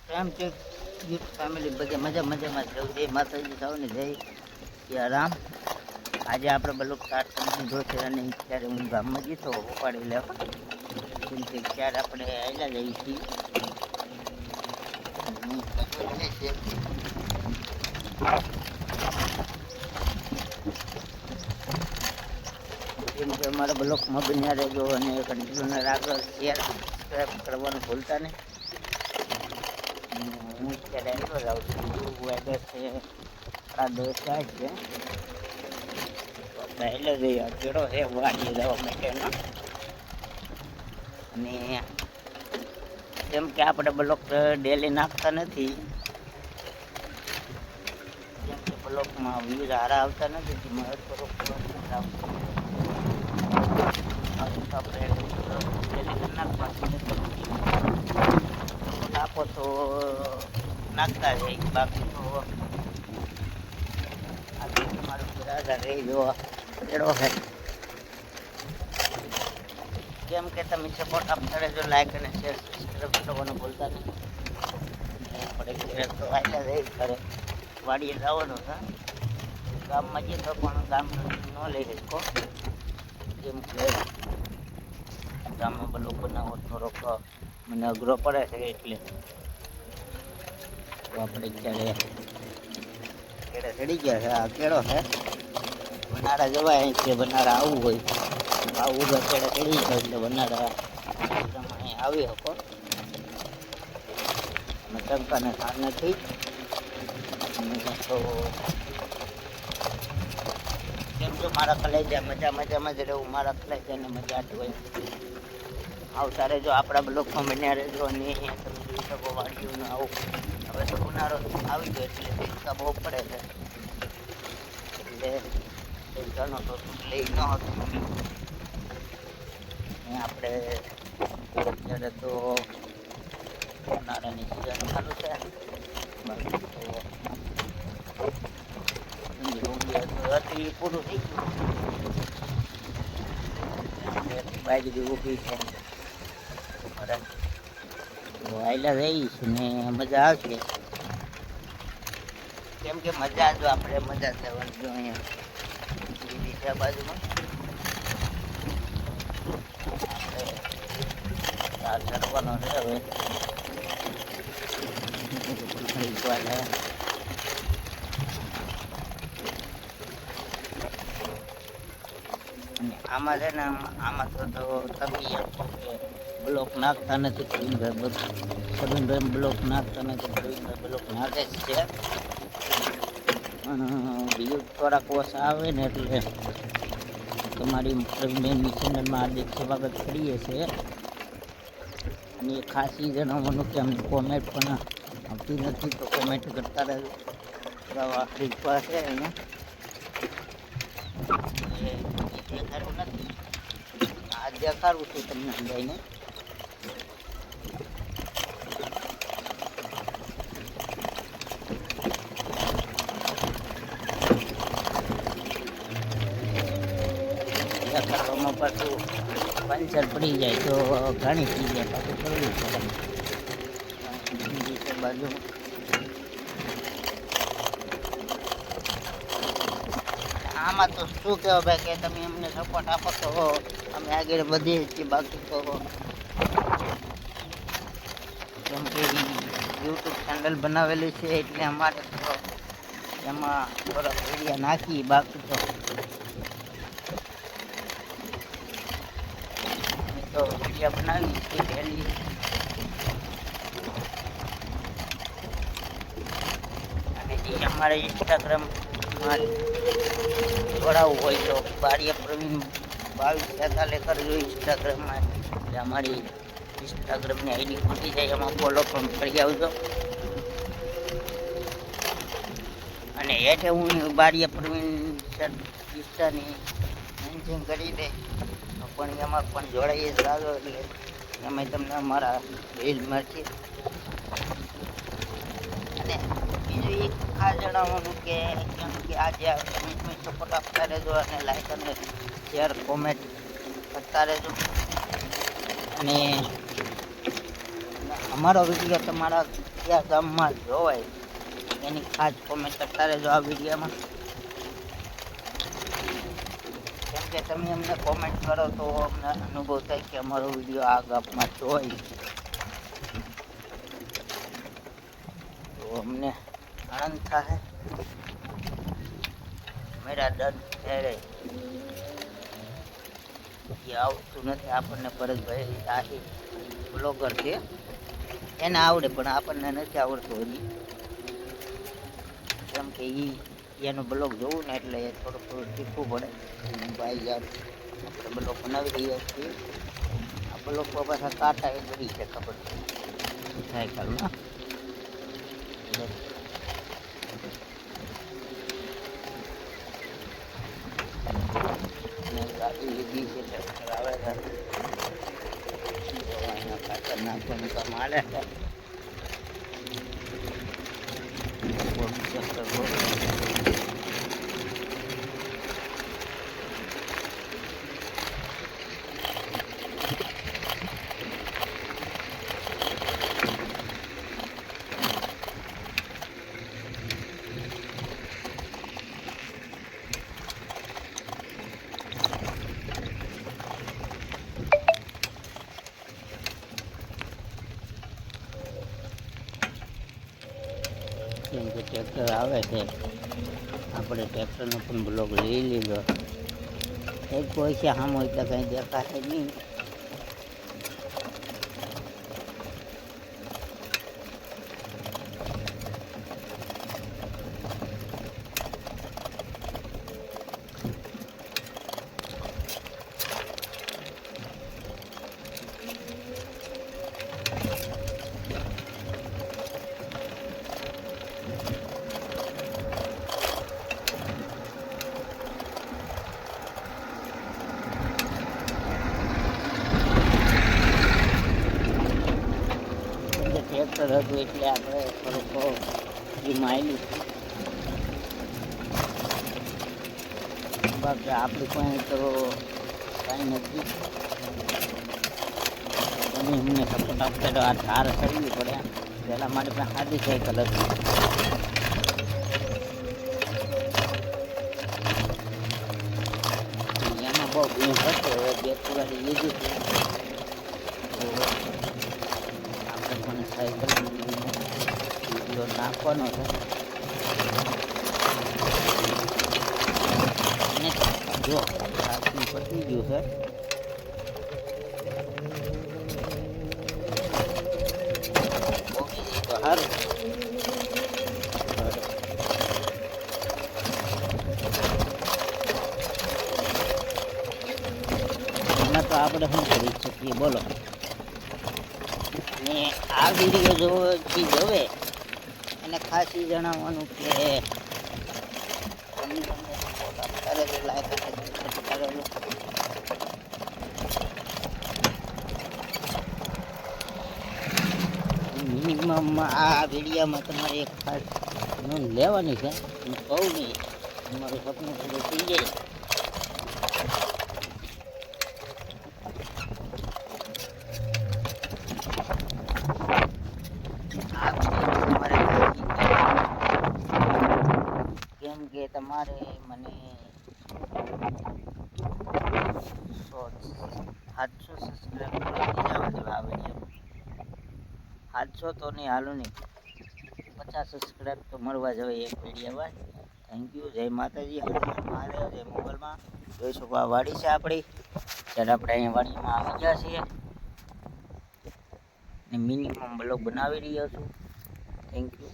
કેમ છે youth family બધે મજામાં જ રહું. જય માતાજી સૌને જય સિયારામ. આજે આપણે બ્લોક સ્ટાર્ટ કરી દીધો છે અને ત્યારે હું ગામમાં જઈ તો ઉપાડી લેવા, કેમ કે ત્યારે આપણે આવેલા જઈએ છીએ. કેમ કે અમારા બ્લોકમાં બન્યા રહેજો અને કન્ટિન્યુઅર આગળ શેર સબસ્ક્રાઈબ કરવાનું ભૂલતા નહીં. હું અત્યારે આવ્યો જાઉં છું. વેધર છે 10:30 થાય છે. પહેલે જઈએ કેળો છે વાડીએ જવા માટેનો. અને કેમ કે આપણે બ્લોક ડેલી નાખતા નથી, કેમ કે બ્લોકમાં વ્યૂઝ હારા આવતા નથી. આપણે ડેલી નાખવા આપો તો નાખતા જાય, બાકી તો આજે તમારું બરાબર રહી જો કેળો છે. કેમ કે તમે સપોર્ટ આપતા રહેજો, લાઈક અને શેર સબસ્ક્રાઈબ કરવાનું ભૂલતા નહીં. આપણે ઘરે તો આટલા રહી ઘરે વાડીએ જવાનું છે. ગામમાં જઈએ તો પણ ગામ ન લઈ શકો, કેમ કે ગામમાં બ્લોક બનાવો થોડોક મને અઘરો પડે છે. એટલે આપણે ક્યારે કેળે ચડી ગયા છે. આ કેળો છે બનારા જવાય છે. બનારા આવવું હોય આવું કેળે ચડી જાય એટલે બનારા પ્રમાણે આવી શકો. અને ટંકાને ખાર નથી તો કેમ કે મારા કલેજા મજામાં જ રહેવું. મારા કલેજાને મજા જ હોય. આવતા રહેજો આપણા બ્લોકમાં બન્યા રહેજો. અને તમે જોઈ શકો વાડીઓને આવું. હવે તો ઉનાળો આવી ગયો એટલે ચિંતા બહુ પડે છે. એટલે ઘણો તો લઈ ન હતું. આપણે અત્યારે તો ઉનાળાની સિઝન ચાલુ છે. બાકી તો હતી પૂરું થઈ ગયું. બાજરી ઊભી છે તો આયલા રહીશ ને મજા આવશે. કેમ કે મજા જો આપણે મજા થવાની જો અહીંયા છે બાજુમાં આપણે ચડવાનો છે. હવે આમાં છે ને આમાં તો તમે બ્લોક નાખતા નથી. પ્રવીણભાઈ બ્લોક નાખતા નથી. પ્રવીણભાઈ બ્લોક નાખે જ છે પણ વ્યૂ થોડાક ઓછા આવે ને એટલે તમારી પ્રવીણભાઈની ચેનલમાં હાર્દિક સ્વાગત કરીએ છીએ. અને એ ખાસ એ જણાવવાનું કે અમને કોમેન્ટ પણ આવતી નથી, તો કોમેન્ટ કરતા રહેજો. રિક્વા છે અહીંયા દેખાડવું નથી, આ દેખાડવું છું તમને જઈને. દેખાડવામાં પાછું પંચર પડી જાય તો ઘણી થઈ જાય, પાછું કરવું પડે. બાજુ આમાં તો શું કહેવાય ભાઈ કે તમે અમને સપોર્ટ આપો તો અમે આગળ વધીએ છીએ. બાકી તો કેમ કે યુટ્યુબ ચેનલ બનાવેલી છે એટલે અમારે તો એમાં થોડા વિડીયો નાખી. બાકી તો વિડીયો બનાવી છે ડેલી. અને જે અમારે ઇન્સ્ટાગ્રામમાં જોડાવવું હોય તો બારીયા પ્રવીણ 2246 કરજો ઇન્સ્ટાગ્રામમાં. એટલે અમારી ઇન્સ્ટાગ્રામની આઈડી ખુલી જાય, એમાં ફોલો પણ કરી આવજો. અને હેઠે હું બારીયા પ્રવીણ ઇન્સ્ટાની મેન્શન કરી દે પણ એમાં પણ જોડાઈએ જ લાગો એટલે એમાં તમને અમારા રીલ મળશે. અને બીજું એક ખાસ જણાવવાનું કે કેમ કે આજે તમે સપોર્ટ આપતા રહેજો અને લાઈક અને શેર કોમેન્ટ કરતા રહેજો. અને અમારો વિડીયો તમારા કયા ગામમાં જોવાય એની ખાસ કોમેન્ટ કરતા રહેજો આ વિડીયોમાં. કેમ કે તમે અમને કોમેન્ટ કરો તો અમને અનુભવ થાય કે અમારો વિડીયો આ ગામમાં જોવાય તો અમને આનંદ થાય. મેરા દર્દ ત્યારે આવતું નથી આપણને. ભરતભાઈ આહી બ્લોગર છે, એને આવડે પણ આપણને નથી આવડતું હજી. કેમ કે એનો બ્લોગ જોવું ને એટલે થોડું શીખવું પડે. ભાઈ યાર આપણે બ્લોગ બનાવી રહ્યા છીએ. આ બ્લોગ પાછા કાંટા એ ગળી છે ખબર સાયકલમાં. ગાડી લીધી છે ટ્રેક્ટર આવે છે એના ખાતર નાખવાનું કામ હાલે છે. કેમ કે ટ્રેક્ટર આવે છે, આપણે ટ્રેક્ટરનો પણ બ્લોગ લઈ લીધો. એક કોઈ છે સામો એટલે કંઈ દેખાશે નહીં. ટ્રેક્ટર હતું એટલે આપણે થોડુંક માયલું. બાકી આપણી પાસે તો કાંઈ નથી. તમે અમને સપોર્ટ આપશે તો આ ધાર કરવી પડે. પહેલાં મારી પાસે સાદી સાયકલ હતી. એમાં બહુ ભીણ હતો. હવે બે પુરાની લીધી હતી. સાયકલ વિડીયો નાખવાનો છે અને જો સાચું પતી ગયું છે. તો સારું એમાં તો આપણે શું કરી શકીએ બોલો. ને આ વિડીયો જે જોવે એને ખાસ એ જણાવવાનું કે મિનિમમ આ વિડીયોમાં તમારે એક ખાસ નોંધ લેવાની છે. હું કહું નહીં તમારું સપનું પૂરું થઈ જાય. કેમ કે તમારે મને 700 સબસ્ક્રાઈબ આવે છે. 700 તો નહીં હાલું નહીં, 50 સબસ્ક્રાઈબ તો મળવા જોઈએ એક વિડીયોમાં. Thank you. જય માતાજી. મહાદેવ. જય મોગલમાં. જોઈ શકો આ વાડી છે આપણી. ત્યારે આપણે અહીંયા વાડીમાં આવી ગયા છીએ ને મિનિમમ બ્લોગ બનાવી રહ્યા છું. Thank you.